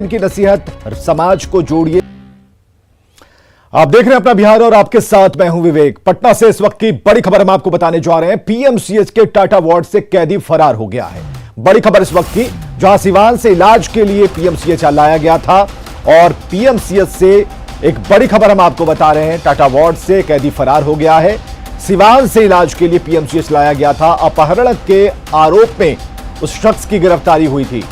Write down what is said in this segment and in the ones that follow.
इनकी नसीहत समाज को जोड़िए। आप देख रहे हैं अपना बिहार और आपके साथ मैं हूं विवेक। पटना से इस वक्त की बड़ी खबर हम आपको बताने जा रहे हैं। पीएमसीएच के टाटा वार्ड से कैदी फरार हो गया है। बड़ी खबर इस वक्त की, जहां सिवान से इलाज के लिए पीएमसीएच लाया गया था और पीएमसीएच से एक बड़ी खबर हम आपको बता रहे हैं। टाटा वार्ड से कैदी फरार हो गया है। सिवान से इलाज के लिए पीएमसीएच लाया गया था। अपहरण के आरोप में उस शख्स की गिरफ्तारी हुई थी।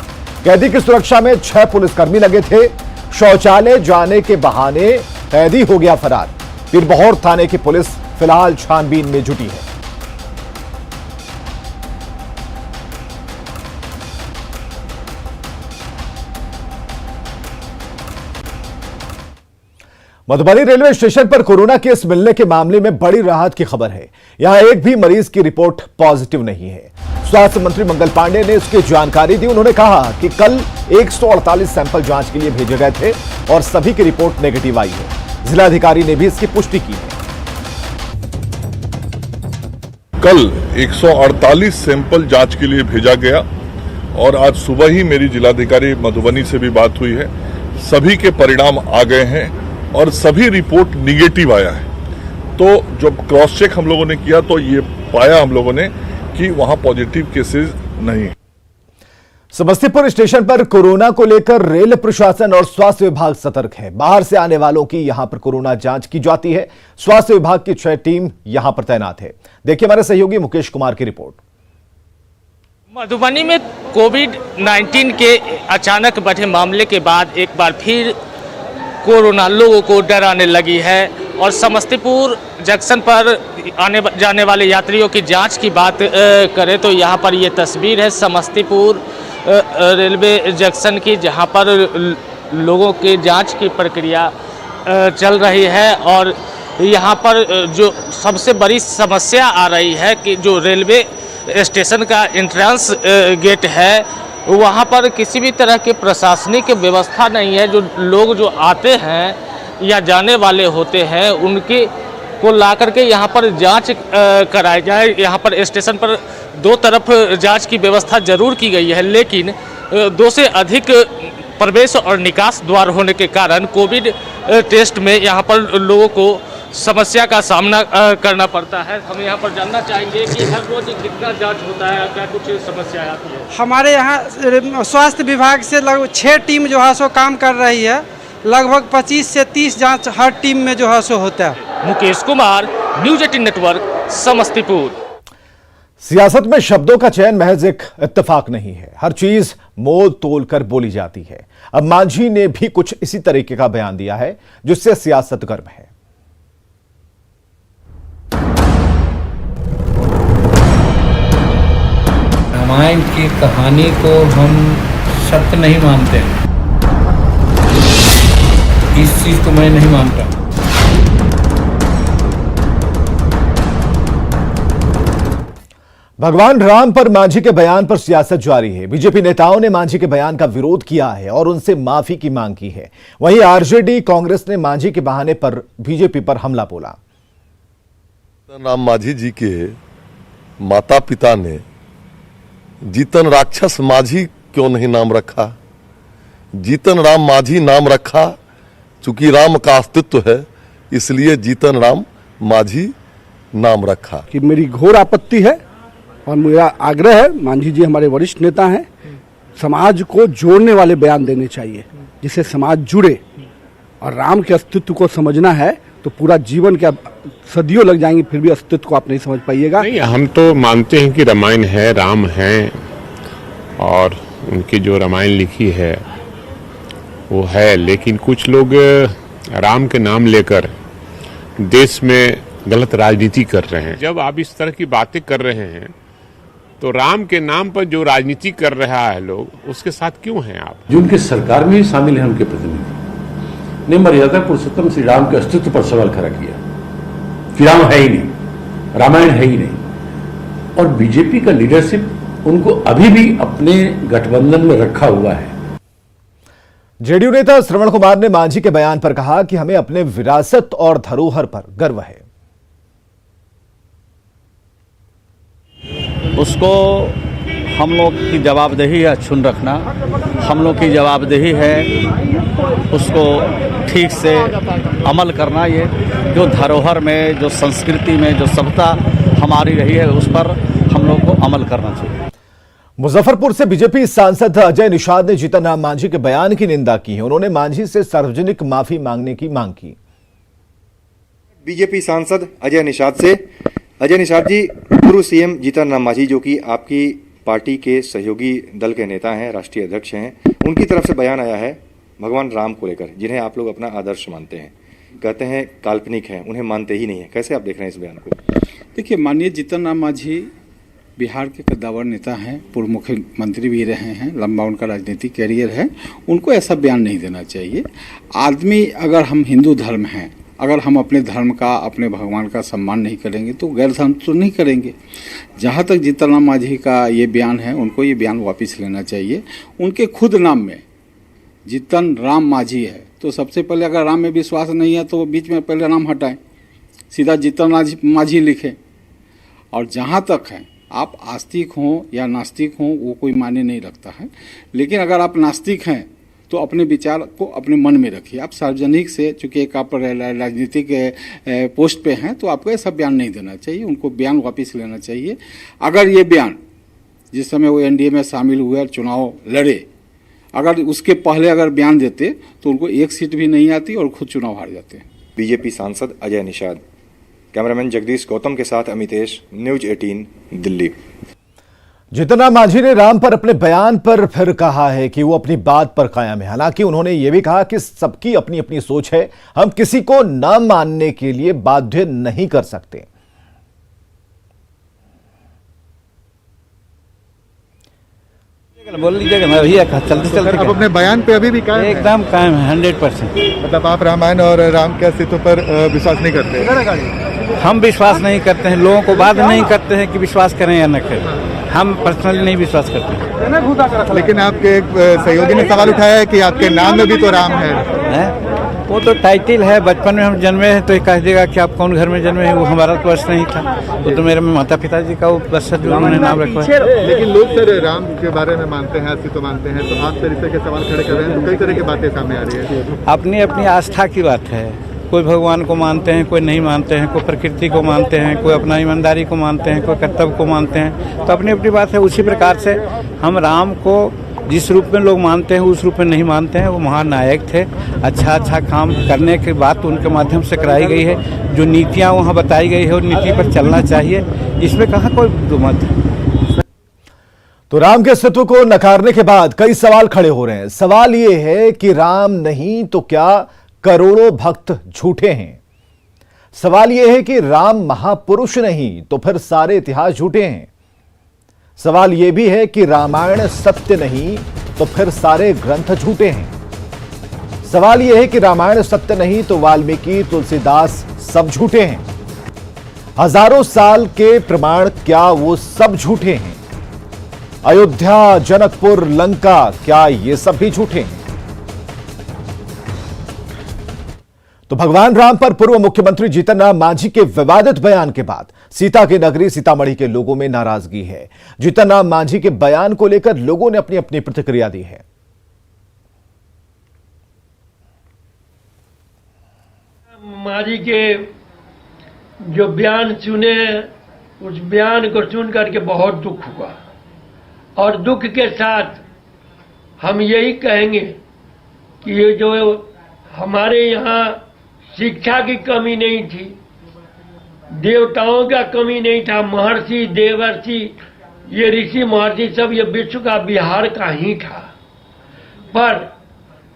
कैदी की सुरक्षा में 6 पुलिसकर्मी लगे थे। शौचालय जाने के बहाने कैदी हो गया फरार। पीरबहोर थाने की पुलिस फिलहाल छानबीन में जुटी है। मधुबनी रेलवे स्टेशन पर कोरोना केस मिलने के मामले में बड़ी राहत की खबर है। यहां एक भी मरीज की रिपोर्ट पॉजिटिव नहीं है। स्वास्थ्य मंत्री मंगल पांडे ने इसकी जानकारी दी। उन्होंने कहा कि कल 148 सैंपल जांच के लिए भेजे गए थे और सभी की रिपोर्ट नेगेटिव आई है। जिलाधिकारी ने भी इसकी पुष्टि की है। कल 148 सैंपल जांच के लिए भेजा गया और आज सुबह ही मेरी जिलाधिकारी मधुबनी से भी बात हुई है। सभी के परिणाम आ गए हैं और सभी रिपोर्ट निगेटिव आया है। तो जब क्रॉस चेक हम लोगों ने किया तो ये पाया हम लोगों ने कि वहां पॉजिटिव केसेस नहीं है। समस्तीपुर स्टेशन पर कोरोना को लेकर रेल प्रशासन और स्वास्थ्य विभाग सतर्क है। बाहर से आने वालों की यहां पर कोरोना जांच की जाती है। स्वास्थ्य विभाग की 6 टीम यहां पर तैनात है। देखिए हमारे सहयोगी मुकेश कुमार की रिपोर्ट। मधुबनी में कोविड-19 के अचानक बढ़े मामले के बाद एक बार फिर कोरोना लोगों को डराने लगी है और समस्तीपुर जंक्शन पर आने जाने वाले यात्रियों की जांच की बात करें तो यहां पर ये तस्वीर है समस्तीपुर रेलवे जंक्शन की, जहां पर लोगों के जांच की प्रक्रिया चल रही है। और यहां पर जो सबसे बड़ी समस्या आ रही है कि जो रेलवे स्टेशन का एंट्रेंस गेट है वहां पर किसी भी तरह की प्रशासनिक व्यवस्था नहीं है। जो लोग जो आते हैं या जाने वाले होते हैं उनके को ला करके यहाँ पर जांच कराई जाए। यहाँ पर स्टेशन पर 2 तरफ जांच की व्यवस्था जरूर की गई है, लेकिन 2 से अधिक प्रवेश और निकास द्वार होने के कारण कोविड टेस्ट में यहाँ पर लोगों को समस्या का सामना करना पड़ता है। हम यहाँ पर जानना चाहेंगे कि हर रोज कितना जांच होता है, क्या कुछ समस्या आती है? हमारे यहाँ स्वास्थ्य विभाग से लगभग 6 टीम जो है सो काम कर रही है। लगभग 25 से 30 जांच हर टीम में जो है सो होता है। Mukesh Kumar, news 18 network, Samastipur. सियासत में शब्दों का चयन महज एक इत्तेफाक नहीं है। हर चीज मोल तोल कर बोली जाती है। अब मांझी ने भी कुछ इसी तरीके का बयान दिया है जिससे सियासत गर्म है। रामायण की कहानी को हम सत्य नहीं मानते। इस चीज को मैं नहीं मानता। भगवान राम पर मांझी के बयान पर सियासत जारी है। बीजेपी नेताओं ने मांझी के बयान का विरोध किया है और उनसे माफी की मांग की है। वहीं आरजेडी कांग्रेस ने मांझी के बहाने पर बीजेपी पर हमला बोला। राम मांझी जी के माता पिता ने जीतन राक्षस मांझी क्यों नहीं नाम रखा? जीतन राम मांझी नाम रखा। चूंकि राम का अस्तित्व है इसलिए जीतन राम मांझी नाम रखा। कि मेरी घोर आपत्ति है और मेरा आग्रह है, मांझी जी हमारे वरिष्ठ नेता हैं, समाज को जोड़ने वाले बयान देने चाहिए जिससे समाज जुड़े। और राम के अस्तित्व को समझना है तो पूरा जीवन क्या सदियों लग जाएंगे फिर भी अस्तित्व को आप नहीं समझ पाइएगा। नहीं, हम तो मानते हैं कि रामायण है, राम है और उनकी जो रामायण लिखी है वो है, लेकिन कुछ लोग राम के नाम लेकर देश में गलत राजनीति कर रहे हैं। जब आप इस तरह की बातें कर रहे हैं तो राम के नाम पर जो राजनीति कर रहा है लोग, उसके साथ क्यों हैं आप? जो उनकी सरकार में ही शामिल है उनके प्रतिनिधि ने मर्यादा पुरुषोत्तम श्री राम के अस्तित्व पर सवाल खड़ा किया कि राम है ही नहीं, रामायण है ही नहीं। और बीजेपी का लीडरशिप उनको अभी भी अपने गठबंधन में रखा हुआ है। जेडीयू नेता श्रवण कुमार ने मांझी के बयान पर कहा कि हमें अपने विरासत और धरोहर पर गर्व है। उसको हम लोग की जवाबदेही है अक्षुण्ण रखना, हम लोग की जवाबदेही है उसको ठीक से अमल करना। ये जो धरोहर में, जो संस्कृति में, जो सभ्यता हमारी रही है उस पर हम लोग को अमल करना चाहिए। मुजफ्फरपुर से बीजेपी सांसद अजय निषाद ने जीतन राम मांझी के बयान की निंदा की है। उन्होंने मांझी से सार्वजनिक माफी मांगने की मांग की। बीजेपी सांसद अजय निषाद से, अजय निषाद जी, पूर्व सीएम जीतन राम मांझी जो कि आपकी पार्टी के सहयोगी दल के नेता हैं, राष्ट्रीय अध्यक्ष हैं, उनकी तरफ से बयान आया है भगवान राम को लेकर, जिन्हें आप लोग अपना आदर्श मानते हैं। कहते हैं काल्पनिक हैं, उन्हें मानते ही नहीं है। कैसे आप देख रहे हैं इस बयान को? देखिए, माननीय जीतन राम मांझी बिहार के कद्दावर नेता हैं, पूर्व मुख्यमंत्री भी रहे हैं, लंबा उनका राजनीतिक कैरियर है। उनको ऐसा बयान नहीं देना चाहिए। आदमी, अगर हम हिंदू धर्म हैं, अगर हम अपने धर्म का, अपने भगवान का सम्मान नहीं करेंगे तो गैर धर्म तो नहीं करेंगे। जहाँ तक जीतन राम मांझी का ये बयान है, उनको ये बयान वापस लेना चाहिए। उनके खुद नाम में जीतन राम मांझी है, तो सबसे पहले अगर राम में विश्वास नहीं है तो बीच में पहले राम हटाएं, सीधा जीतन मांझी लिखें। और जहाँ तक है, आप आस्तिक हों या नास्तिक हों वो कोई मायने नहीं रखता है, लेकिन अगर आप नास्तिक हैं तो अपने विचार को अपने मन में रखिए। आप सार्वजनिक से, चूंकि एक आप राजनीतिक पोस्ट पे हैं, तो आपको ऐसा बयान नहीं देना चाहिए। उनको बयान वापस लेना चाहिए। अगर ये बयान जिस समय वो एनडीए में शामिल हुए और चुनाव लड़े, अगर उसके पहले अगर बयान देते तो उनको एक सीट भी नहीं आती और खुद चुनाव हार जाते। बीजेपी सांसद अजय निषाद। कैमरामैन जगदीश गौतम के साथ अमितेश, न्यूज 18 दिल्ली। जीतन राम मांझी ने राम पर अपने बयान पर फिर कहा है कि वो अपनी बात पर कायम है। हालांकि उन्होंने ये भी कहा कि सबकी अपनी अपनी सोच है, हम किसी को न मानने के लिए बाध्य नहीं कर सकते। बोल लीजिएगा ना भैया, चलते चलते अब अपने बयान पे अभी भी कायम है? एकदम कायम है, 100%। मतलब आप रामायण और राम के अस्तित्व पर विश्वास नहीं करते? हम विश्वास नहीं करते हैं, लोगों को बाध्य नहीं करते हैं कि विश्वास करें या न करें। हम पर्सनली नहीं विश्वास करते। लेकिन आपके एक सहयोगी ने सवाल उठाया है कि आपके नाम में भी तो राम है। वो तो टाइटल है, बचपन में हम जन्मे हैं तो ये कह देगा कि आप कौन घर में जन्मे हैं, वो हमारा तो वर्ष नहीं था। वो तो मेरे माता पिताजी का वो वर्ष जो उन्होंने नाम रखा है। लेकिन लोग सर राम के बारे में मानते हैं, अस्तित्व मानते हैं, तो आप सर इस तरह के सवाल खड़े कर रहे हैं तो कई तरह की बातें सामने आ रही है। अपनी अपनी आस्था की बात है। कोई भगवान को मानते हैं, कोई नहीं मानते हैं, कोई प्रकृति को मानते हैं, कोई अपना ईमानदारी को मानते हैं, कोई कर्तव्य को मानते हैं। तो अपनी अपनी बात है। उसी प्रकार से हम राम को जिस रूप में लोग मानते हैं उस रूप में नहीं मानते हैं। वो महान नायक थे। अच्छा काम करने की बात उनके माध्यम से कराई गई है। जो नीतियाँ वहाँ बताई गई है, उन नीति पर चलना चाहिए। इसमें कहाँ कोई दुमत है। तो राम के अस्तित्व को नकारने के बाद कई सवाल खड़े हो रहे हैं। सवाल ये है कि राम नहीं तो क्या करोड़ों भक्त झूठे हैं? सवाल यह है कि राम महापुरुष नहीं तो फिर सारे इतिहास झूठे हैं। सवाल यह भी है कि रामायण सत्य नहीं तो फिर सारे ग्रंथ झूठे हैं। सवाल यह है कि रामायण सत्य नहीं तो वाल्मीकि, तुलसीदास सब झूठे हैं। हजारों साल के प्रमाण क्या वो सब झूठे हैं? अयोध्या, जनकपुर, लंका, क्या ये सब भी झूठे हैं? तो भगवान राम पर पूर्व मुख्यमंत्री जीतन राम मांझी के विवादित बयान के बाद सीता की नगरी सीतामढ़ी के लोगों में नाराजगी है। जीतन राम मांझी के बयान को लेकर लोगों ने अपनी अपनी प्रतिक्रिया दी है। मांझी के जो बयान सुने, उस बयान को सुन करके बहुत दुख हुआ और दुख के साथ हम यही कहेंगे कि ये जो हमारे यहाँ शिक्षा की कमी नहीं थी, देवताओं का कमी नहीं था, महर्षि, देवर्षि, ये ऋषि महर्षि सब ये विश्व का बिहार का ही था। पर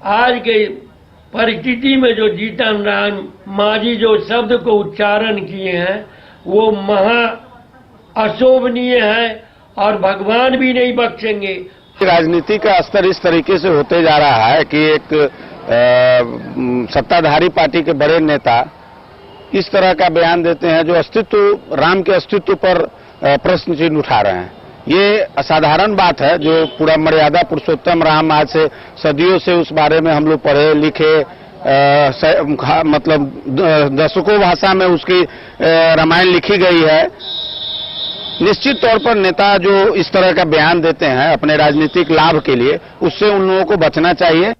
आज के परिस्थिति में जो जीतन राम मांझी जो शब्द को उच्चारण किए हैं वो महा अशोभनीय है और भगवान भी नहीं बख्शेंगे। राजनीति का स्तर इस तरीके से होते जा रहा है कि एक सत्ताधारी पार्टी के बड़े नेता इस तरह का बयान देते हैं जो अस्तित्व, राम के अस्तित्व पर प्रश्न चिन्ह उठा रहे हैं। ये असाधारण बात है जो पूरा मर्यादा पुरुषोत्तम राम आज से सदियों से उस बारे में हम लोग पढ़े लिखे, मतलब दशकों भाषा में उसकी रामायण लिखी गई है। निश्चित तौर पर नेता जो इस तरह का बयान देते हैं अपने राजनीतिक लाभ के लिए, उससे उन लोगों को बचना चाहिए।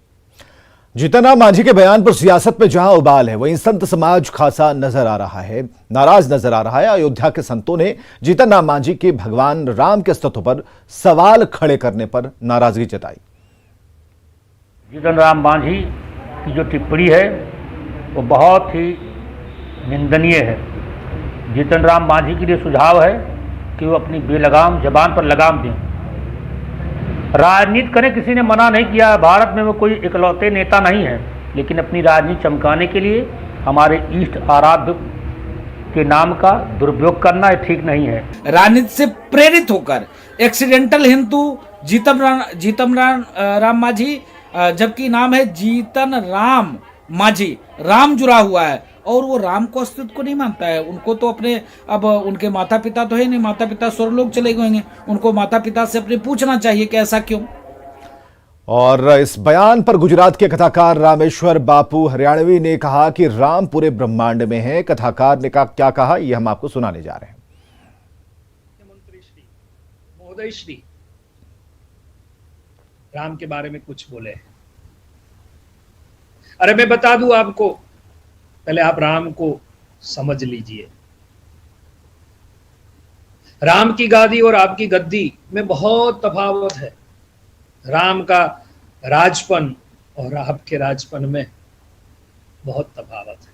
जीतन राम मांझी के बयान पर सियासत में जहां उबाल है, वहीं संत समाज खासा नजर आ रहा है, नाराज नजर आ रहा है। अयोध्या के संतों ने जीतन राम मांझी के भगवान राम के अस्तित्व पर सवाल खड़े करने पर नाराजगी जताई। जीतन राम मांझी की जो टिप्पणी है वो बहुत ही निंदनीय है। जीतन राम मांझी के लिए सुझाव है कि वो अपनी बेलगाम जबान पर लगाम दें, राजनीति करें। किसी ने मना नहीं किया। भारत में वो कोई इकलौते नेता नहीं है, लेकिन अपनी राजनीति चमकाने के लिए हमारे इष्ट आराध्य के नाम का दुरुपयोग करना ठीक नहीं है। राजनीति से प्रेरित होकर एक्सीडेंटल हिंदू जीतन राम मांझी, जबकि नाम है जीतन राम मांझी, राम जुड़ा हुआ है और वो राम को अस्तित्व को नहीं मानता है। उनको तो अपने, अब उनके माता पिता तो है नहीं, माता पिता स्वर्गलोक चले गए हैं, उनको माता पिता से अपने पूछना चाहिए कि ऐसा क्यों। और इस बयान पर गुजरात के कथाकार रामेश्वर बापू हरियाणवी ने कहा कि राम पूरे ब्रह्मांड में है। कथाकार ने क्या कहा, ये हम आपको सुनाने जा रहे हैं। मुख्यमंत्री श्री महोदय श्री राम के बारे में कुछ बोले। अरे मैं बता दूं आपको, पहले आप राम को समझ लीजिए। राम की गादी और आपकी गद्दी में बहुत तफावत है। राम का राजपन और आपके राजपन में बहुत तफावत है।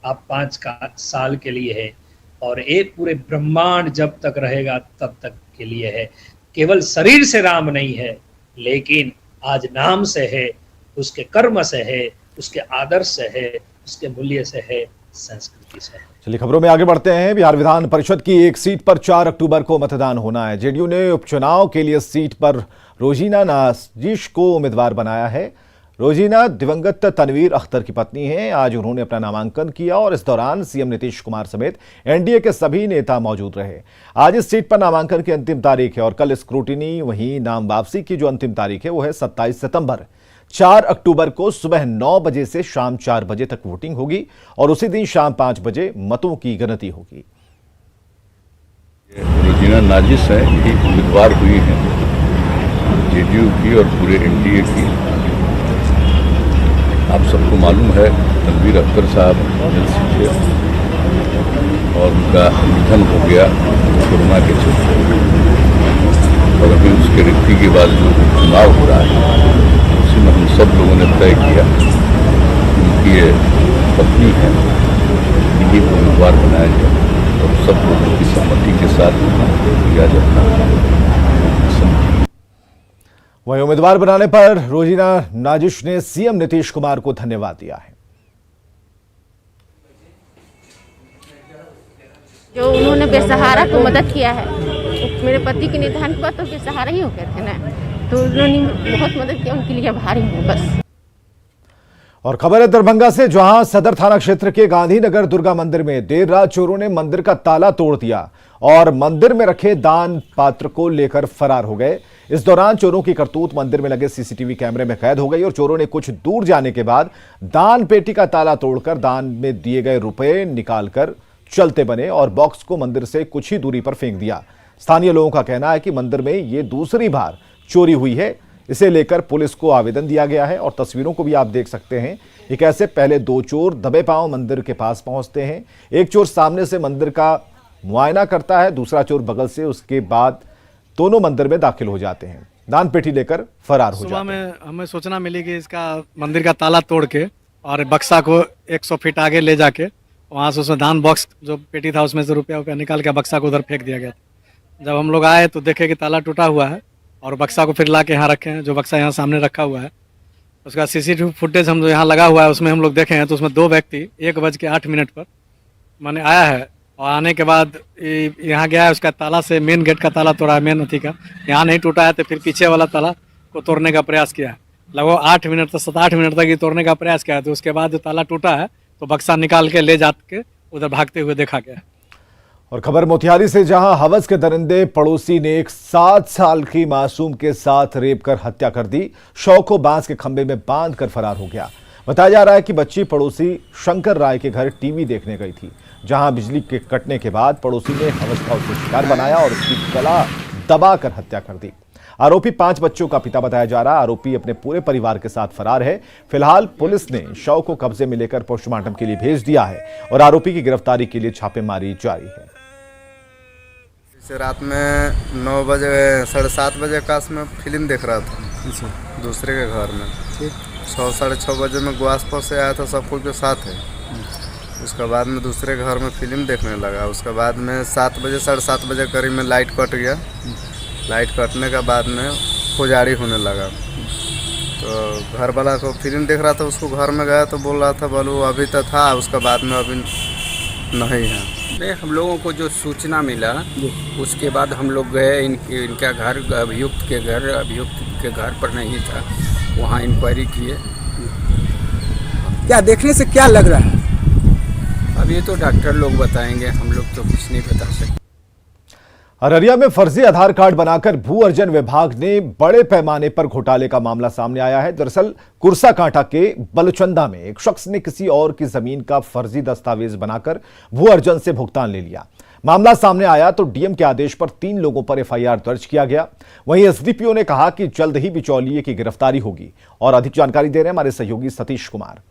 आप 5 साल के लिए है और एक पूरे ब्रह्मांड जब तक रहेगा तब तक के लिए है। केवल शरीर से राम नहीं है, लेकिन आज नाम से है, उसके कर्म से है, उसके आदर्श से है, उसके मूल्य से है, संस्कृति से है। चलिए खबरों में आगे बढ़ते हैं। बिहार विधान परिषद की एक सीट पर 4 अक्टूबर को मतदान होना है। जेडीयू ने उपचुनाव के लिए सीट पर रोजीना नाजिश को उम्मीदवार बनाया है। रोजीना दिवंगत तनवीर अख्तर की पत्नी हैं। आज उन्होंने अपना नामांकन किया और इस दौरान सीएम नीतीश कुमार समेत एनडीए के सभी नेता मौजूद रहे। आज इस सीट पर नामांकन की अंतिम तारीख है और कल स्क्रूटिनी, वहीं नाम वापसी की जो अंतिम तारीख है वो है 27 सितंबर। 4 अक्टूबर को सुबह 9 बजे से शाम 4 बजे तक वोटिंग होगी और उसी दिन शाम 5 बजे मतों की गिनती होगी। रोजीना नाजिश है, ये उम्मीदवार हुई है जेडीयू की और पूरे एनडीए की। आप सबको मालूम है तनवीर अख्तर साहब एलसी थे और उनका निधन हो गया कोरोना के चलते, और अभी उसके रिक्ति के बाद जो चुनाव हो रहा है उसी में हम सब लोगों ने तय किया कि उनकी ये पत्नी है, इन्हीं को उम्मीदवार बनाया जाए और सब लोगों की सहमति के साथ किया जाता। वहीं उम्मीदवार बनाने पर रोजीना नाजिश ने सीएम नीतीश कुमार को धन्यवाद दिया है। जो उन्होंने बेसहारा को मदद किया है, मेरे पति के निधन के बाद तो बेसहारा ही हो गए थे ना, तो उन्होंने बहुत मदद किया, उनके लिए आभारी हूँ बस। और खबर है दरभंगा से, जहां सदर थाना क्षेत्र के गांधीनगर दुर्गा मंदिर में देर रात चोरों ने मंदिर का ताला तोड़ दिया और मंदिर में रखे दान पात्र को लेकर फरार हो गए। इस दौरान चोरों की करतूत मंदिर में लगे सीसीटीवी कैमरे में कैद हो गई और चोरों ने कुछ दूर जाने के बाद दान पेटी का ताला तोड़कर दान में दिए गए रुपए निकालकर चलते बने और बॉक्स को मंदिर से कुछ ही दूरी पर फेंक दिया। स्थानीय लोगों का कहना है कि मंदिर में ये दूसरी बार चोरी हुई है। इसे लेकर पुलिस को आवेदन दिया गया है और तस्वीरों को भी आप देख सकते हैं कि कैसे पहले 2 चोर दबे पांव मंदिर के पास पहुंचते हैं। एक चोर सामने से मंदिर का मुआयना करता है, दूसरा चोर बगल से, उसके बाद दोनों मंदिर में दाखिल हो जाते हैं, दान पेटी लेकर फरार हो जाते हैं। सुबह में हमें सूचना मिली कि इसका मंदिर का ताला तोड़ के और बक्सा को 100 फीट आगे ले जाके वहाँ से उसमें दान बॉक्स जो पेटी था उसमें से रुपया निकाल के बक्सा को उधर फेंक दिया गया था। जब हम लोग आए तो देखे कि ताला टूटा हुआ है और बक्सा को फिर ला के यहाँ रखे हैं, जो बक्सा यहाँ सामने रखा हुआ है। उसका सीसीटीवी फुटेज हम जो यहाँ लगा हुआ है उसमें हम लोग देखे हैं तो उसमें 2 व्यक्ति 1:08 पर मैंने आया है और आने के बाद यहाँ गया है, उसका ताला से मेन गेट का ताला तोड़ा है, मेन अथी का यहाँ नहीं टूटा है, तो फिर पीछे वाला ताला को तोड़ने का प्रयास किया है। लगभग 8 मिनट तक 7-8 मिनट तक ये तोड़ने का प्रयास किया है। तो उसके बाद जो ताला टूटा है तो बक्सा निकाल के ले जाके उधर भागते हुए देखा गया। और खबर मोतिहारी से, जहां हवस के दरिंदे पड़ोसी ने एक 7 साल की मासूम के साथ रेप कर हत्या कर दी। शव को बांस के खंभे में बांध कर फरार हो गया। बताया जा रहा है कि बच्ची पड़ोसी शंकर राय के घर टीवी देखने गई थी, जहां बिजली के कटने के बाद पड़ोसी ने अवस्था उसे शिकार बनाया और उसकी गला दबाकर हत्या कर दी। आरोपी 5 बच्चों का पिता बताया जा रहा है। आरोपी अपने पूरे परिवार के साथ फरार है। फिलहाल पुलिस ने शव को कब्जे में लेकर पोस्टमार्टम के लिए भेज दिया है और आरोपी की गिरफ्तारी के लिए छापेमारी जारी है। रात में 9 बजे 7:30 बजे आकाश में फिल्म देख रहा था दूसरे के घर में। 6 साढ़े 6 बजे में ग्वासपुर से आया था, सब कोई के साथ है। उसके बाद में दूसरे घर में फिल्म देखने लगा। उसके बाद में 7 बजे 7:30 बजे करीब में लाइट कट गया। लाइट कटने के बाद में पुजारी होने लगा, तो घर वाला को फिल्म देख रहा था, उसको घर में गया तो बोल रहा था बोलो अभी तो था, उसके बाद में अभी नहीं है। हम लोगों को जो सूचना मिला उसके बाद हम लोग गए इनका घर, अभियुक्त के घर पर नहीं था, वहाँ इंक्वायरी किए। क्या देखने से क्या लग रहा है? अब ये तो डॉक्टर लोग बताएंगे, हम लोग तो कुछ नहीं बता सकते। अररिया में फर्जी आधार कार्ड बनाकर भू अर्जन विभाग ने बड़े पैमाने पर घोटाले का मामला सामने आया है। दरअसल कुर्साकांटा के बलचंदा में एक शख्स ने किसी और की जमीन का फर्जी दस्तावेज बनाकर भू अर्जन से भुगतान ले लिया। मामला सामने आया तो डीएम के आदेश पर 3 लोगों पर एफआईआर दर्ज किया गया। वहीं एसडीपीओ ने कहा कि जल्द ही बिचौलिए की गिरफ्तारी होगी। और अधिक जानकारी दे रहे हैं हमारे सहयोगी सतीश कुमार।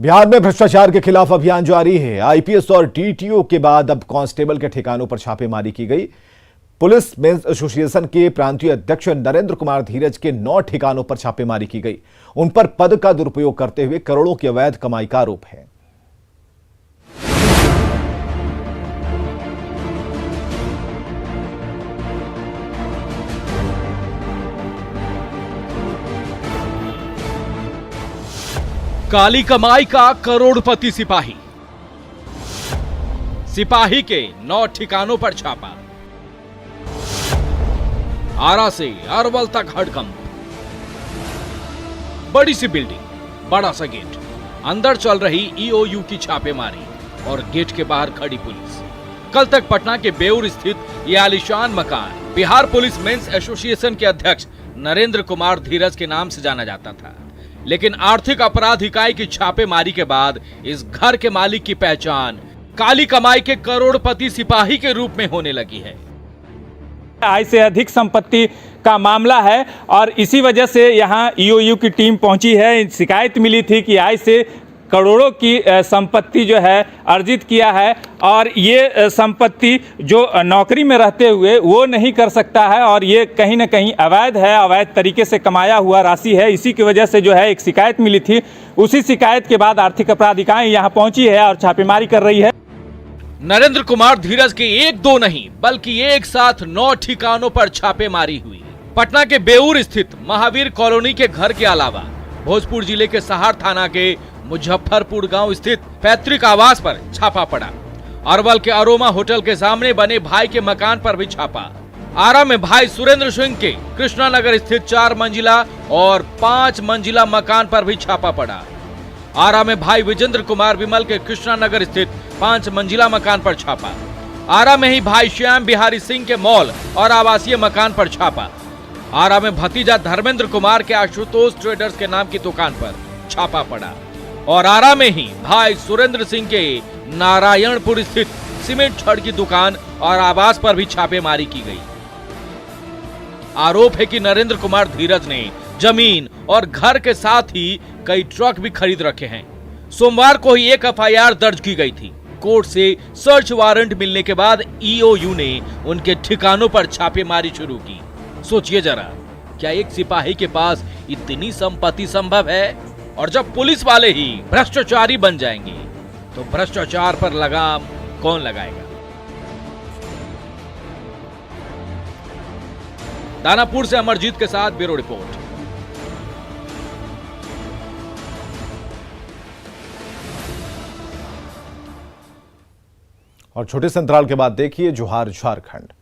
बिहार में भ्रष्टाचार के खिलाफ अभियान जारी है। आईपीएस और डीटीओ के बाद अब कांस्टेबल के ठिकानों पर छापेमारी की गई। पुलिस मेंस एसोसिएशन के प्रांतीय अध्यक्ष नरेंद्र कुमार धीरज के 9 ठिकानों पर छापेमारी की गई। उन पर पद का दुरुपयोग करते हुए करोड़ों की अवैध कमाई का आरोप है। काली कमाई का करोड़पति सिपाही, सिपाही के 9 ठिकानों पर छापा। आरा से अरवल तक हड़कंप। बड़ी सी बिल्डिंग, बड़ा सा गेट, अंदर चल रही ईओयू की छापेमारी और गेट के बाहर खड़ी पुलिस। कल तक पटना के बेउर स्थित यह आलीशान मकान बिहार पुलिस मेंस एसोसिएशन के अध्यक्ष नरेंद्र कुमार धीरज के नाम से जाना जाता था, लेकिन आर्थिक अपराध इकाई की छापेमारी के बाद इस घर के मालिक की पहचान काली कमाई के करोड़पति सिपाही के रूप में होने लगी है। आय से अधिक संपत्ति का मामला है और इसी वजह से यहाँ ईओयू की टीम पहुंची है। शिकायत मिली थी कि आय से करोड़ों की संपत्ति जो है अर्जित किया है और ये संपत्ति जो नौकरी में रहते हुए वो नहीं कर सकता है और ये कहीं ना कहीं अवैध है, अवैध तरीके से कमाया हुआ राशि है। इसी की वजह से जो है एक शिकायत मिली थी। उसी शिकायत के बाद आर्थिक अपराध इकाई यहाँ पहुंची है और छापेमारी कर रही है। नरेंद्र कुमार धीरज के 1-2 नहीं बल्कि एक साथ 9 ठिकानों पर छापेमारी हुई। पटना के बेउर स्थित महावीर कॉलोनी के घर के अलावा भोजपुर जिले के सहार थाना के मुजफ्फरपुर गांव स्थित पैतृक आवास पर छापा पड़ा। अरवल के अरोमा होटल के सामने बने भाई के मकान पर भी छापा। आरा में भाई सुरेंद्र सिंह के कृष्णा नगर स्थित 4 मंजिला और 5 मंजिला मकान पर भी छापा पड़ा। आरा में भाई विजेंद्र कुमार विमल के कृष्णा नगर स्थित 5 मंजिला मकान पर छापा। आरा में ही भाई श्याम बिहारी सिंह के मॉल और आवासीय मकान पर छापा। आरा में भतीजा धर्मेंद्र कुमार के आशुतोष ट्रेडर्स के नाम की दुकान पर छापा पड़ा और आरा में ही भाई सुरेंद्र सिंह के नारायणपुर स्थित सीमेंट छड़ की दुकान और आवास पर भी छापेमारी की गई। आरोप है कि नरेंद्र कुमार धीरज ने जमीन और घर के साथ ही कई ट्रक भी खरीद रखे हैं। सोमवार को ही एक एफआईआर दर्ज की गई थी। कोर्ट से सर्च वारंट मिलने के बाद ईओयू ने उनके ठिकानों पर छापेमारी शुरू की। सोचिए जरा, क्या एक सिपाही के पास इतनी संपत्ति संभव है? और जब पुलिस वाले ही भ्रष्टाचारी बन जाएंगे तो भ्रष्टाचार पर लगाम कौन लगाएगा? दानापुर से अमरजीत के साथ ब्यूरो रिपोर्ट। और छोटे से अंतराल के बाद देखिए जोहार झारखंड।